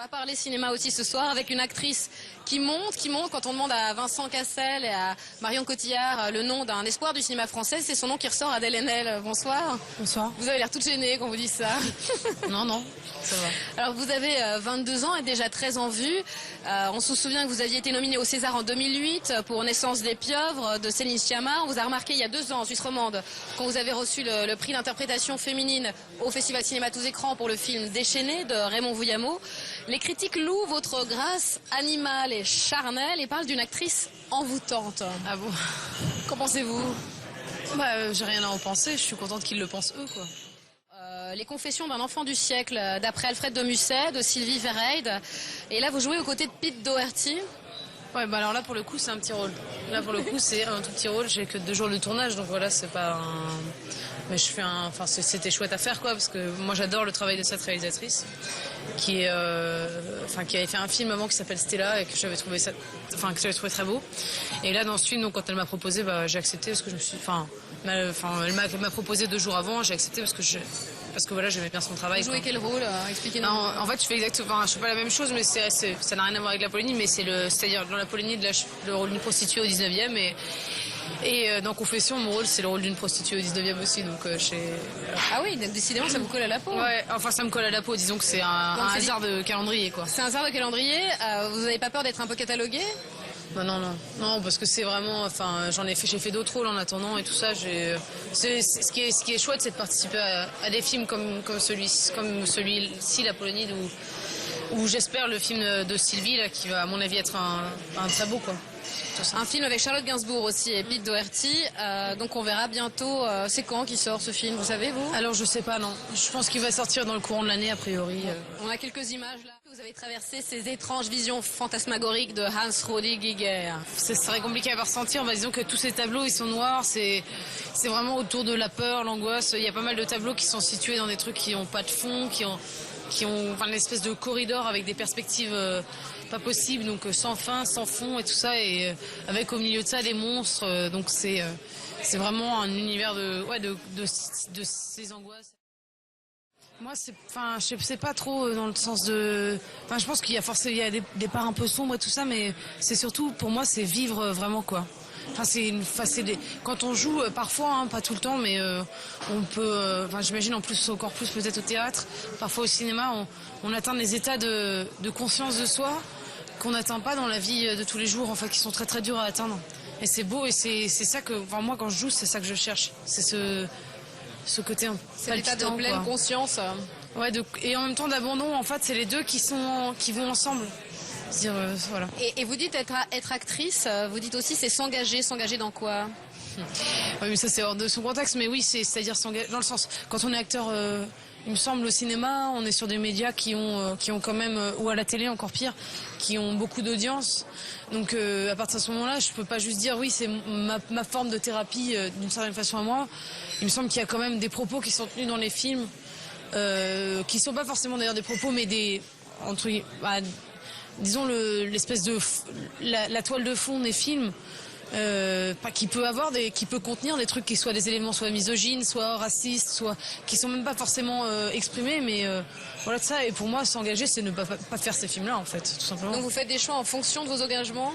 va parler cinéma aussi ce soir avec une actrice qui monte. Quand on demande à Vincent Cassel et à Marion Cotillard le nom d'un espoir du cinéma français, c'est son nom qui ressort, Adèle Haenel. Bonsoir. Bonsoir. Vous avez l'air toute gênée quand vous dites ça. Non, ça va. Alors vous avez 22 ans et déjà très en vue. On se souvient que vous aviez été nominé au César en 2008 pour Naissance des pieuvres de Céline Sciamma. On vous a remarqué il y a 2 ans en Suisse romande quand vous avez reçu le prix d'interprétation féminine au Festival Cinéma Tous Écrans pour le film Déchaîné de Raymond Vouillamot. Les critiques louent votre grâce animale et charnelle et parlent d'une actrice envoûtante. Ah bon? Qu'en pensez-vous? J'ai rien à en penser, je suis contente qu'ils le pensent eux, quoi. Les confessions d'un enfant du siècle, d'après Alfred de Musset, de Sylvie Verheide. Et là, vous jouez aux côtés de Pete Doherty. Ouais, alors là, pour le coup, c'est un petit rôle. Là, pour le coup, c'est un tout petit rôle. J'ai que 2 jours de tournage, donc voilà, c'est pas un... Mais c'était chouette à faire, quoi, parce que moi, j'adore le travail de cette réalisatrice, qui avait fait un film avant qui s'appelle Stella et que j'avais trouvé très beau. Et là, dans ce film, donc, quand elle m'a proposé, j'ai accepté parce que je me suis... elle m'a proposé 2 jours avant, j'ai accepté parce que voilà, j'aimais bien son travail. Vous jouez quel rôle? Expliquez-nous. En fait, je fais je fais pas la même chose, mais ça n'a rien à voir avec la Polonie, mais c'est-à-dire dans la Polonie, le rôle d'une prostituée au 19e et dans Confession, mon rôle, c'est le rôle d'une prostituée au 19e aussi, donc Ah oui, décidément, ça vous colle à la peau. Ouais, enfin, ça me colle à la peau, disons que c'est un hasard de calendrier, quoi. C'est un hasard de calendrier. Vous n'avez pas peur d'être un peu catalogué? Non, parce que c'est vraiment, j'ai fait d'autres rôles en attendant et tout ça. Ce qui est chouette, c'est de participer à des films comme celui-ci, La Polonie, où j'espère le film de Sylvie, là, qui va, à mon avis, être un très beau, quoi. Un film avec Charlotte Gainsbourg aussi et Pete Doherty. Donc on verra bientôt. C'est quand qui sort ce film, vous savez, vous? Alors je sais pas, non. Je pense qu'il va sortir dans le courant de l'année, a priori. On a quelques images là. Vous avez traversé ces étranges visions fantasmagoriques de Hans Rudi Giger. C'est très compliqué à ressentir. Disons que tous ces tableaux, ils sont noirs. C'est vraiment autour de la peur, l'angoisse. Il y a pas mal de tableaux qui sont situés dans des trucs qui n'ont pas de fond, qui ont une espèce de corridor avec des perspectives pas possibles, donc sans fin, sans fond et tout ça, et avec au milieu de ça des monstres. Donc c'est vraiment un univers de ces angoisses. Moi, je sais pas trop dans le sens de... je pense qu'il y a des parts un peu sombres et tout ça, mais c'est surtout, pour moi, c'est vivre vraiment, quoi. Quand on joue, parfois, pas tout le temps, mais on peut... j'imagine en plus, encore plus peut-être au théâtre, parfois au cinéma, on atteint des états de conscience de soi qu'on n'atteint pas dans la vie de tous les jours, qui sont très très durs à atteindre. Et c'est beau, et c'est ça que... moi, quand je joue, c'est ça que je cherche. C'est ce côté palpitant. C'est l'état de pleine conscience. Ouais, et en même temps d'abandon, en fait, c'est les deux qui vont ensemble. Dire, voilà. Et vous dites être actrice, vous dites aussi c'est s'engager dans quoi? Oui, mais ça c'est hors de son contexte, mais oui, c'est-à-dire s'engager dans le sens, quand on est acteur, il me semble au cinéma, on est sur des médias qui ont quand même, ou à la télé encore pire, qui ont beaucoup d'audience. Donc à partir de ce moment-là, je peux pas juste dire oui, c'est ma forme de thérapie d'une certaine façon à moi. Il me semble qu'il y a quand même des propos qui sont tenus dans les films, qui sont pas forcément d'ailleurs des propos, mais disons l'espèce de la toile de fond des films, qui peut contenir des trucs qui soient des éléments soit misogynes, soit racistes, soit qui sont même pas forcément exprimés, mais voilà de ça. Et pour moi, s'engager, c'est ne pas faire ces films-là, en fait, tout simplement. Donc vous faites des choix en fonction de vos engagements?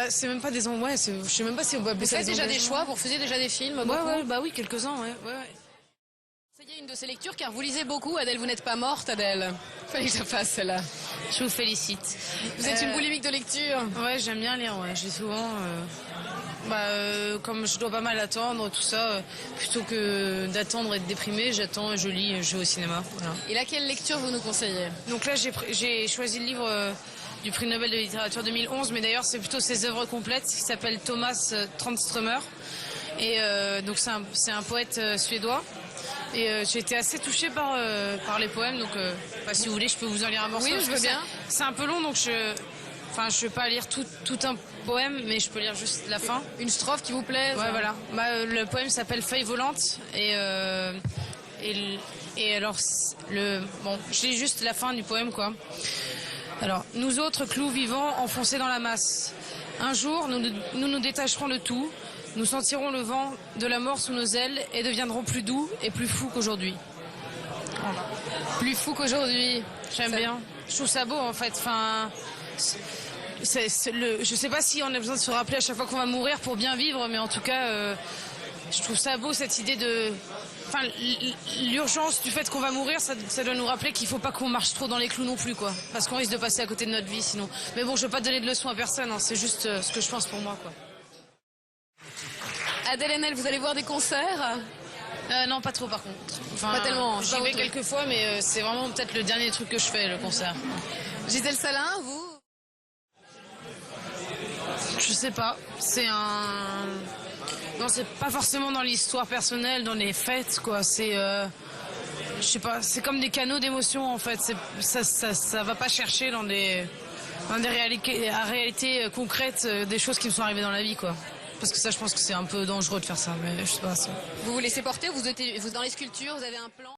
C'est même pas des je sais même pas si on peut appeler ça des déjà des choix, vous refaisiez déjà des films? Oui, quelques-uns, ouais. Essayez une de ces lectures car vous lisez beaucoup. Adèle, vous n'êtes pas morte, Adèle. Fallait que je la fasse, celle-là. Je vous félicite. Vous êtes une boulimique de lecture? Ouais, j'aime bien lire, ouais. Je lis souvent. Comme je dois pas mal attendre, tout ça, plutôt que d'attendre et de déprimer, j'attends, je lis, je vais au cinéma. Voilà. Et laquelle lecture vous nous conseillez? Donc là, j'ai choisi le livre du prix Nobel de littérature 2011, mais d'ailleurs, c'est plutôt ses œuvres complètes, qui s'appelle Thomas Tranströmer. Et donc, c'est un poète suédois. Et j'ai été assez touchée par les poèmes, donc si vous voulez, je peux vous en lire un morceau. Oui, je veux bien. C'est un peu long, donc je vais pas lire tout un poème, mais je peux lire juste la fin. Une strophe qui vous plaît? Ouais, voilà. Le poème s'appelle Feuille volante, et alors je lis juste la fin du poème, quoi. Alors, nous autres clous vivants enfoncés dans la masse, un jour nous détacherons de tout. Nous sentirons le vent de la mort sous nos ailes et deviendrons plus doux et plus fous qu'aujourd'hui. Voilà. Plus fous qu'aujourd'hui. J'aime bien. Je trouve ça beau en fait. Enfin, je sais pas si on a besoin de se rappeler à chaque fois qu'on va mourir pour bien vivre, mais en tout cas, je trouve ça beau cette idée de. Enfin, l'urgence du fait qu'on va mourir, ça doit nous rappeler qu'il faut pas qu'on marche trop dans les clous non plus, quoi. Parce qu'on risque de passer à côté de notre vie sinon. Mais bon, je veux pas donner de leçons à personne, hein, c'est juste ce que je pense pour moi, quoi. Adèle Haenel, vous allez voir des concerts? Non, pas trop par contre. Enfin, Pas tellement. J'y vais quelques fois, mais c'est vraiment peut-être le dernier truc que je fais, le concert. Gisèle Salin, vous? Je sais pas. Non, c'est pas forcément dans l'histoire personnelle, dans les fêtes, quoi. Je sais pas. C'est comme des canaux d'émotions, en fait. Ça va pas chercher dans des réalités concrètes, des choses qui me sont arrivées dans la vie, quoi. Parce que ça, je pense que c'est un peu dangereux de faire ça, mais je sais pas. Vous vous laissez porter, vous dans les sculptures, vous avez un plan?